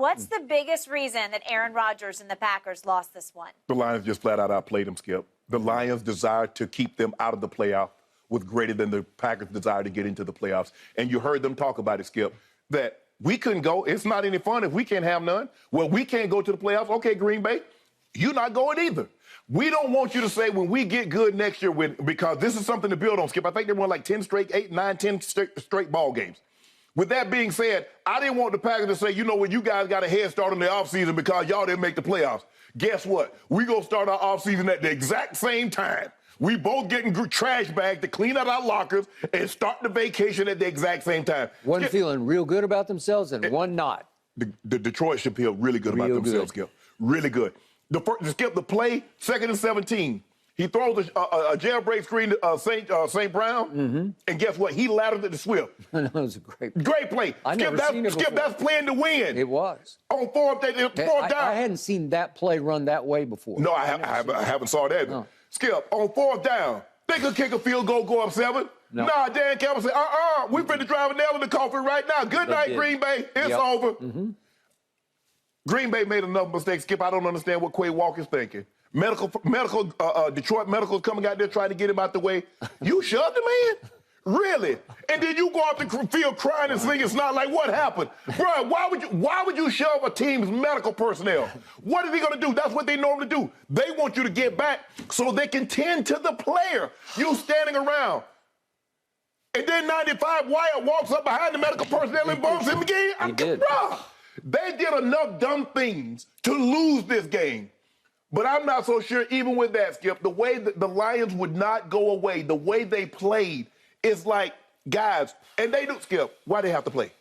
What's the biggest reason that Aaron Rodgers and the Packers lost this one? The Lions just flat out outplayed them, Skip. The Lions' desire to keep them out of the playoff was greater than the Packers' desire to get into the playoffs. And you heard them talk about it, Skip, that we couldn't go. It's not any fun if we can't have none. Well, we can't go to the playoffs. Okay, Green Bay, you're not going either. We don't want you to say when we get good next year, because this is something to build on, Skip. I think they won like 10 straight, 8, 9, 10 straight ball games. With that being said, I didn't want the Packers to say, you know what, you guys got a head start on the offseason because y'all didn't make the playoffs. Guess what? We going to start our offseason at the exact same time. We both getting trash bags to clean out our lockers and start the vacation at the exact same time. One feeling real good about themselves and one not. The Detroit should feel really good about themselves, Skip. Really good. Skip, the play, 2nd and 17. He throws a jailbreak screen to St. Brown, and guess what? He latered it to Swift. That was a great play. Great play. Skip, that's playing to win. It was. On fourth down. I hadn't seen that play run that way before. No, I haven't saw that. No. Skip, on 4th down, they could kick a field goal, go up 7. No. Nah, Dan Campbell said, we finna drive a nail in the coffin right now. Good night, Green Bay. It's over. Green Bay made enough mistakes, Skip. I don't understand what Quay Walker's thinking. Detroit Medical coming out there trying to get him out the way. You shoved him in? Really? And then you go off the field crying and singing snot like, what happened? Bro, why would you shove a team's medical personnel? What is he going to do? That's what they normally do. They want you to get back so they can tend to the player. You standing around. And then 95, Wyatt walks up behind the medical personnel and bumps him again. He did. Bro, they did enough dumb things to lose this game. But I'm not so sure, even with that, Skip, the way that the Lions would not go away, the way they played, is like, guys, and they do, Skip, why they have to play?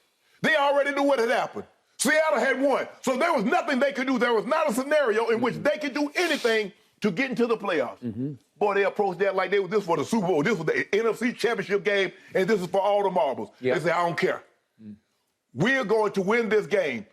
They already knew what had happened. Seattle had won. So there was nothing they could do. There was not a scenario in which they could do anything to get into the playoffs. Boy, they approached that like this was for the Super Bowl. This was the NFC Championship game, and this is for all the marbles. They say, I don't care. We're going to win this game.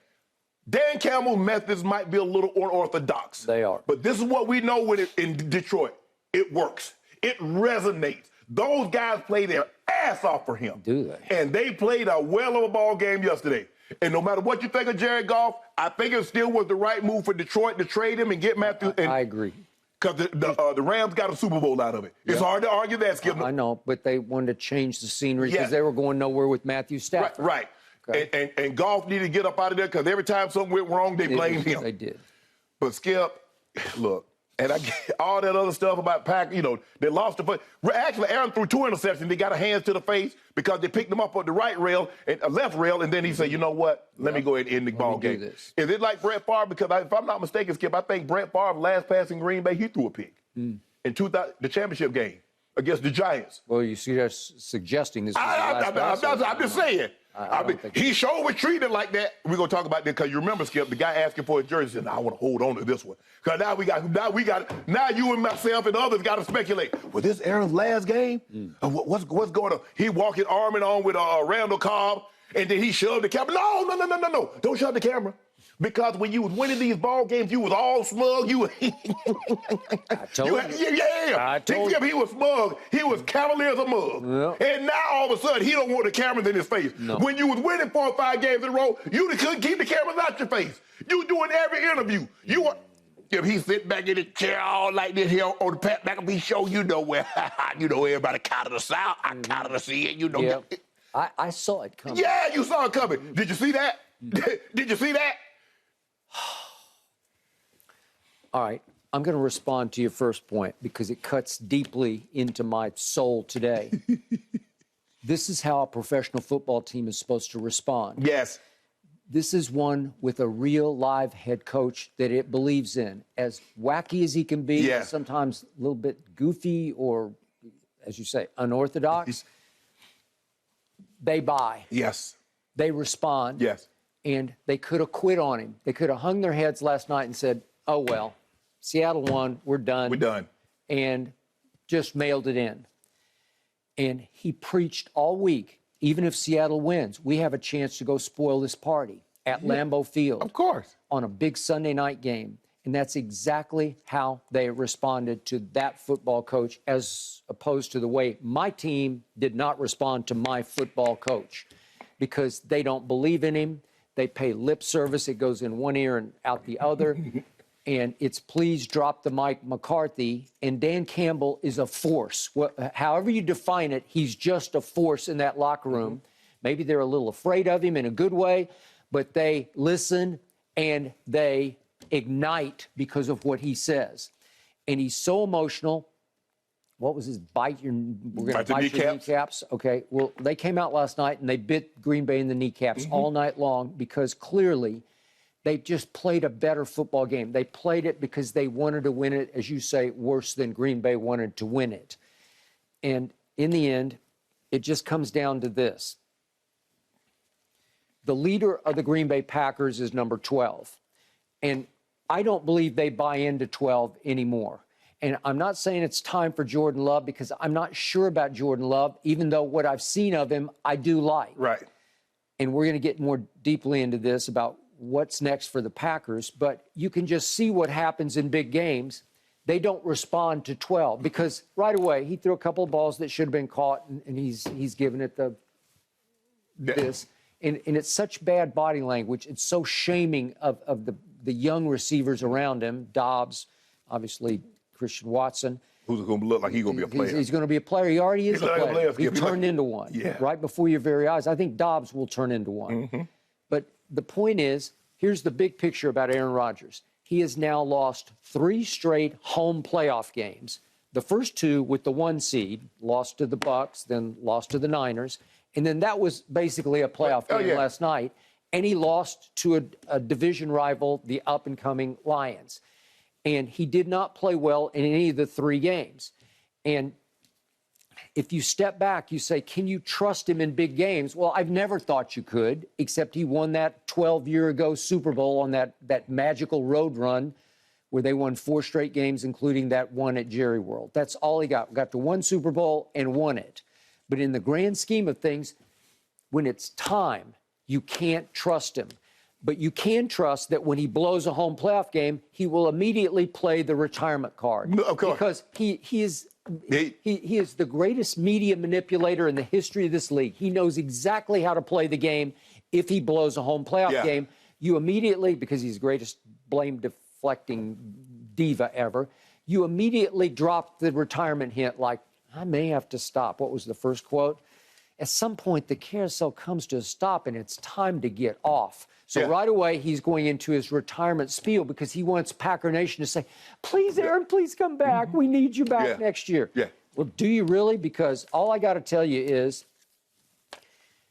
Dan Campbell's methods might be a little unorthodox. They are. But this is what we know in Detroit. It works. It resonates. Those guys play their ass off for him. Do they? And they played a well of a ball game yesterday. And no matter what you think of Jared Goff, I think it still was the right move for Detroit to trade him and get Matthew. I agree. Because the Rams got a Super Bowl out of it. It's hard to argue that, Skip. I know, but they wanted to change the scenery because they were going nowhere with Matthew Stafford. Right. Okay. And Goff needed to get up out of there because every time something went wrong, they blamed him. They did. But Skip, look, and I get all that other stuff about Pack, they lost the foot. Actually, Aaron threw 2 interceptions. They got a hands to the face because they picked him up on the right rail and left rail, and then he said, you know what? Let me go ahead and end the ball game. Is it like Brett Favre? Because if I'm not mistaken, Skip, I think Brett Favre last pass in Green Bay, he threw a pick in the championship game against the Giants. Well, you see, that's suggesting this. I'm just saying. He sure was treated like that. We're gonna talk about that because you remember, Skip, the guy asking for his jersey said, I want to hold on to this one. Because now you and myself and others got to speculate. Was this Aaron's last game? What's going on? He walking arm in arm with Randall Cobb, and then he shoved the camera. No. Don't shove the camera. Because when you was winning these ball games, you was all smug. I told you. I told you. He was smug. He was cavalier as a mug. Yep. And now all of a sudden, he don't want the cameras in his face. No. When you was winning 4 or 5 games in a row, you couldn't keep the cameras out your face. You doing every interview. If he sit back in his chair all like this here on the Pat McAfee show, where, everybody kind of the South. I kind of see it, Yep. I saw it coming. Yeah, you saw it coming. Did you see that? Did you see that? All right, I'm going to respond to your first point because it cuts deeply into my soul today. This is how a professional football team is supposed to respond. Yes. This is one with a real live head coach that it believes in. As wacky as he can be, sometimes a little bit goofy or, as you say, unorthodox, they buy. Yes. They respond. Yes. And they could have quit on him. They could have hung their heads last night and said, oh, well, Seattle won, we're done. We're done. And just mailed it in. And he preached all week, even if Seattle wins, we have a chance to go spoil this party at Lambeau Field. Of course. On a big Sunday night game. And that's exactly how they responded to that football coach, as opposed to the way my team did not respond to my football coach. Because they don't believe in him. They pay lip service. It goes in one ear and out the other. And it's please drop the mic, McCarthy. And Dan Campbell is a force. However you define it, he's just a force in that locker room. Maybe they're a little afraid of him in a good way, but they listen and they ignite because of what he says. And he's so emotional. What was his bite? We're going to bite your kneecaps. Okay. Well, they came out last night and they bit Green Bay in the kneecaps all night long because clearly they just played a better football game. They played it because they wanted to win it, as you say, worse than Green Bay wanted to win it. And in the end, it just comes down to this. The leader of the Green Bay Packers is number 12. And I don't believe they buy into 12 anymore. And I'm not saying it's time for Jordan Love because I'm not sure about Jordan Love, even though what I've seen of him, I do like. Right. And we're going to get more deeply into this about what's next for the Packers. But you can just see what happens in big games. They don't respond to 12 because right away he threw a couple of balls that should have been caught, and he's given it this. And it's such bad body language. It's so shaming of the young receivers around him, Dobbs, obviously Christian Watson. Who's going to look like he's going to be a player. He's going to be a player. He already is a player. He turned into one right before your very eyes. I think Dobbs will turn into one. But the point is, here's the big picture about Aaron Rodgers. He has now lost 3 straight home playoff games. The first 2 with the 1 seed, lost to the Bucs, then lost to the Niners. And then that was basically a playoff game last night. And he lost to a division rival, the up-and-coming Lions. And he did not play well in any of the 3 games. And if you step back, you say, can you trust him in big games? Well, I've never thought you could, except he won that 12-year-ago Super Bowl on that magical road run where they won 4 straight games, including that one at Jerry World. That's all he got. Got to 1 Super Bowl and won it. But in the grand scheme of things, when it's time, you can't trust him. But you can trust that when he blows a home playoff game, he will immediately play the retirement card. No, of course. Because he is the greatest media manipulator in the history of this league. He knows exactly how to play the game. If he blows a home playoff game, you immediately, because he's the greatest blame-deflecting diva ever, you immediately drop the retirement hint like, I may have to stop. What was the first quote? At some point, the carousel comes to a stop, and it's time to get off. So right away, he's going into his retirement spiel because he wants Packer Nation to say, please, Aaron, please come back. We need you back next year. Well, do you really? Because all I got to tell you is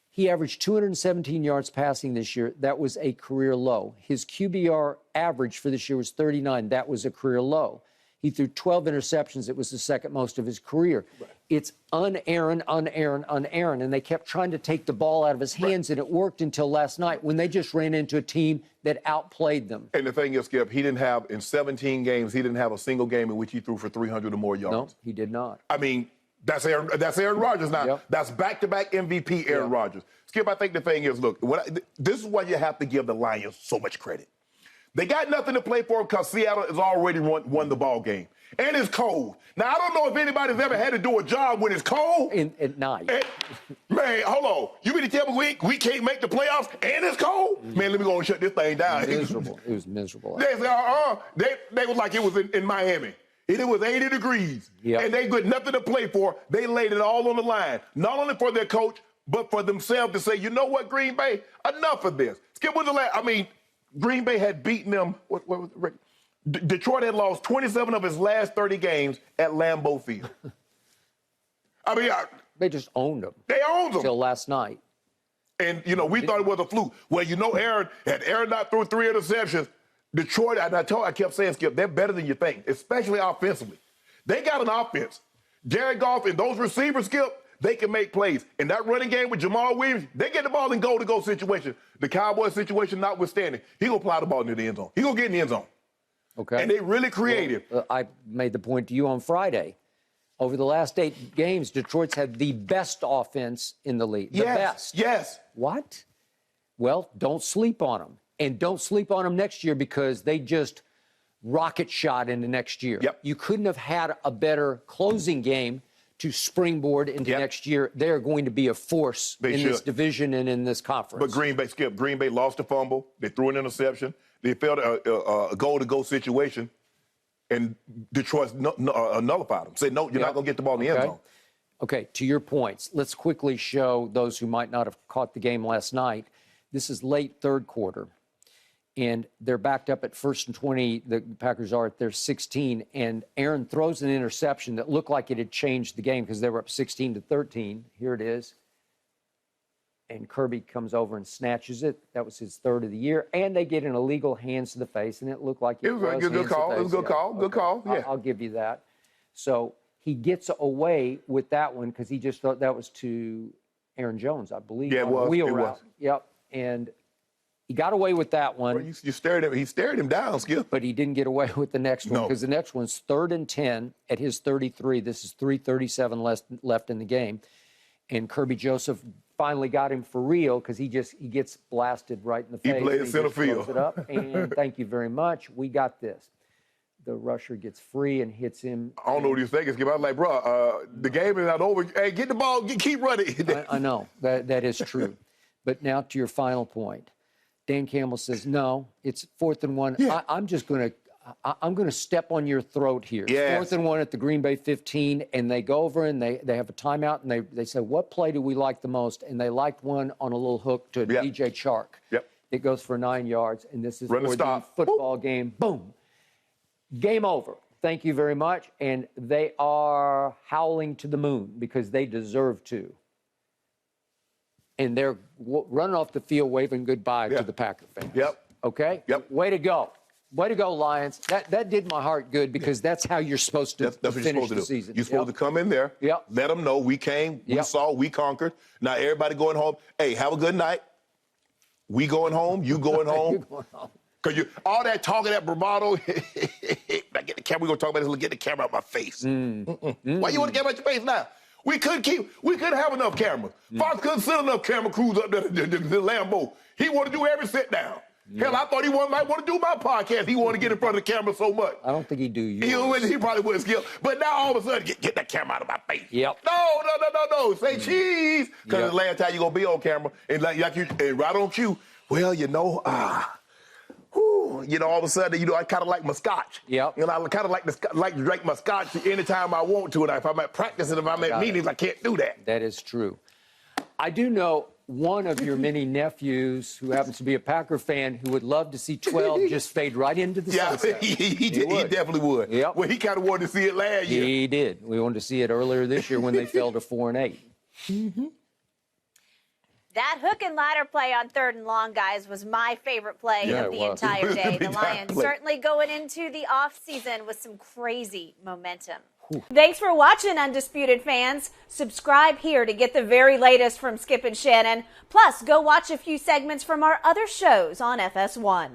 he averaged 217 yards passing this year. That was a career low. His QBR average for this year was 39. That was a career low. He threw 12 interceptions. It was the second most of his career. It's un-Aaron, un-Aaron, un-Aaron. And they kept trying to take the ball out of his hands, and it worked until last night when they just ran into a team that outplayed them. And the thing is, Skip, he didn't have, in 17 games, he didn't have a single game in which he threw for 300 or more yards. No, he did not. I mean, that's Aaron Rodgers now. That's back-to-back MVP Aaron Rodgers. Skip, I think the thing is, look, this is why you have to give the Lions so much credit. They got nothing to play for because Seattle has already won the ball game. And it's cold. Now, I don't know if anybody's ever had to do a job when it's cold. At night. Man, hold on. You mean to tell me we can't make the playoffs and it's cold? Man, let me go and shut this thing down. Miserable. It was miserable. They said, they was like it was in Miami. It was 80 degrees. And they got nothing to play for. They laid it all on the line. Not only for their coach, but for themselves to say, you know what, Green Bay? Enough of this. Skip, when's the last? I mean, Green Bay had beaten them. What was it? Detroit had lost 27 of his last 30 games at Lambeau Field. I mean, they just owned them. They owned them till last night. And we thought it was a fluke. Well, Aaron not threw 3 interceptions. Detroit, I kept saying, Skip, they're better than you think, especially offensively. They got an offense. Jared Goff and those receivers, Skip, they can make plays. In that running game with Jamal Williams, they get the ball in goal-to-goal situation. The Cowboys situation notwithstanding, he going to plow the ball into the end zone. He going to get in the end zone. Okay. And they really creative. Well, I made the point to you on Friday. Over the last 8 games, Detroit's had the best offense in the league. The best. Yes. What? Well, don't sleep on them. And don't sleep on them next year because they just rocket shot into next year. Yep. You couldn't have had a better closing game to springboard into next year. They're going to be a force in this division and in this conference. But Green Bay lost a fumble. They threw an interception. They failed a goal-to-go situation, and Detroit nullified them. Said, no, you're not going to get the ball in the end zone. Okay, to your points, let's quickly show those who might not have caught the game last night. This is late third quarter, and they're backed up at 1st and 20. The Packers are at their 16, and Aaron throws an interception that looked like it had changed the game because they were up 16-13. Here it is. And Kirby comes over and snatches it. That was his third of the year. And they get an illegal hands to the face, and it looked like it was a good call. It was a good call. Good call. Yeah. I'll give you that. So he gets away with that one because he just thought that was to Aaron Jones, I believe. Yeah, it was. Wheel route. Yep. And he got away with that one. Well, you stared him. He stared him down, Skip. But he didn't get away with the next one because the next one's 3rd and 10 at his 33. This is 3:37 left in the game. And Kirby Joseph finally got him for real because he gets blasted right in the face. He played in center field. It up, and thank you very much. We got this. The rusher gets free and hits him. I don't know what he was thinking, Skip. I was like, bro, the game is not over. Hey, get the ball. Keep running. I know. That is true. But now to your final point. Dan Campbell says, no, it's 4th and 1. Yeah. I'm going to step on your throat here. Yes. 4th and 1 at the Green Bay 15, and they go over and they have a timeout, and they say, what play do we like the most? And they liked one on a little hook to DJ Chark. Yep. It goes for 9 yards, and this is for the football game. Boom. Game over. Thank you very much. And they are howling to the moon because they deserve to. And they're running off the field waving goodbye to the Packer fans. Yep. Okay? Yep. Way to go. Way to go, Lions. That did my heart good because that's how you're supposed to finish the season. You're supposed to come in there, let them know we came, we saw, we conquered. Now everybody going home, hey, have a good night. We going home, you going home. You're going home. Because all that talking, that bravado, I get the camera, we're going to talk about this, get the camera out my face. Why you want the camera out your face now? We couldn't have enough cameras. Fox couldn't send enough camera crews up there to Lambeau. He wanted to do every sit down. Hell, I thought he might want to do my podcast. He wanted to get in front of the camera so much. I don't think he'd do yours. He probably wouldn't skill. But now all of a sudden, get that camera out of my face. Yep. No. Say cheese. Because the last time you're going to be on camera, and and right on cue, well, all of a sudden, I kind of like my scotch. Yep. I kind of like to drink my scotch anytime I want to. And if I'm at practice and if I'm at meetings, I can't do that. That is true. I do know one of your many nephews who happens to be a Packer fan who would love to see 12 just fade right into the sunset. He definitely would. Yep. Well, he kind of wanted to see it last year. He did. We wanted to see it earlier this year when they fell to 4-8. That hook and ladder play on 3rd and long, guys, was my favorite play of the entire day. The Lions certainly going into the offseason with some crazy momentum. Thanks for watching, Undisputed fans. Subscribe here to get the very latest from Skip and Shannon. Plus, go watch a few segments from our other shows on FS1.